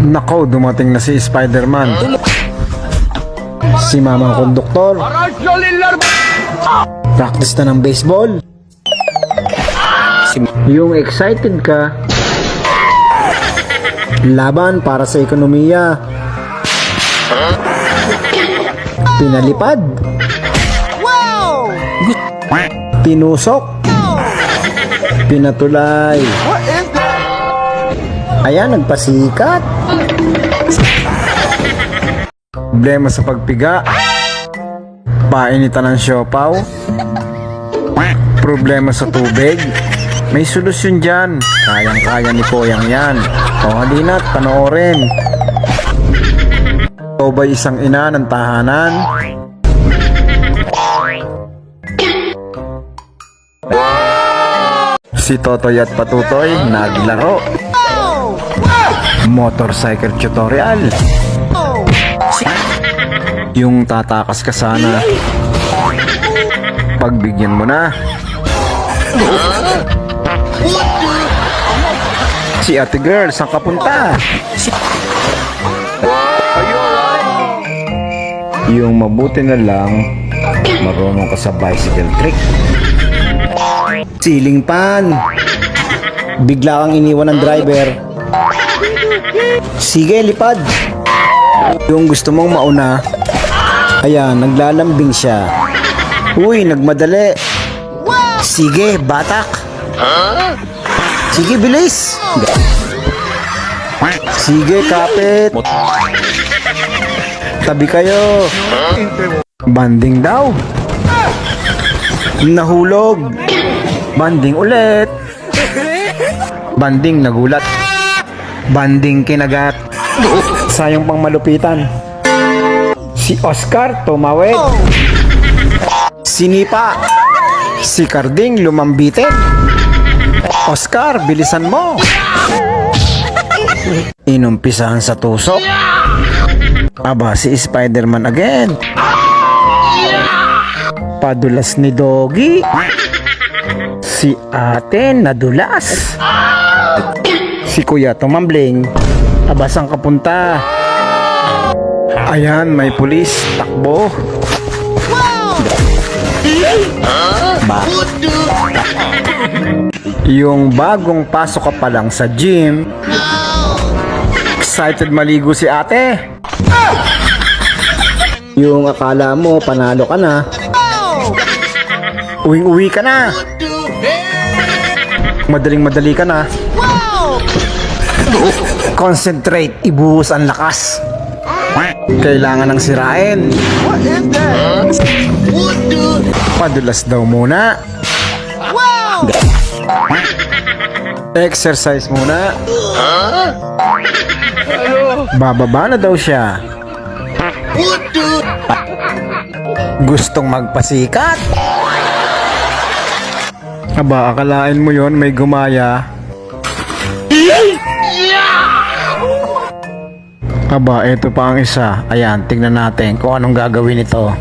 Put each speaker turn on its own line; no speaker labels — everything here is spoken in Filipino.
Nako, dumating na si Spider-Man. Si mamang konduktor. Practice na ng baseball. Yung excited ka. Laban para sa ekonomiya. Pinalipad. Tinusok. Pinatulay. Ayan, nagpasikat. Problema sa pagpiga. Painitan ng siopaw. Problema sa tubig. May solusyon dyan. Kayang-kaya ni Poyang yan. O halina't panoorin. Ikaw ba'y isang ina ng tahanan? Si Totoy at Patutoy naglaro. Motorcycle tutorial. Yung tatakas ka sana. Pagbigyan mo na. Si ate girl, saan ka punta? Yung mabuti na lang, marunong ka sa bicycle trick. Ceiling fan. Bigla kang iniwan ng driver. Sige, lipad. Yung gusto mong mauna. Ayan, naglalambing siya. Uy, nagmadali. Sige, batak. Sige, bilis. Sige, kapit. Tabi kayo. Banding daw. Nahulog. Banding ulit. Banding nagulat. Banding kinagat. Sayang pang malupitan. Si Oscar tumawid. Sinipa. Si Carding lumambitin. Oscar, bilisan mo. Inumpisahan sa tusok. Aba, si Spider-Man again. Padulas ni Doggy. Si ate nadulas. Si kuya tumambling. Aba, saan ka punta? Ayan, may pulis. Takbo. Yung bagong pasok ka pa lang sa gym. Excited maligo si ate. Yung akala mo panalo ka na. Uwing-uwi ka na. Madaling-madali ka na. Concentrate, ibuhos ang lakas. Kailangan ng sirain. Padulas daw muna. Exercise muna. Bababa na daw siya. Gustong magpasikat. Aba, akalain mo yon may gumaya. Aba, eto pa ang isa. Ayan, tingnan natin kung anong gagawin ito.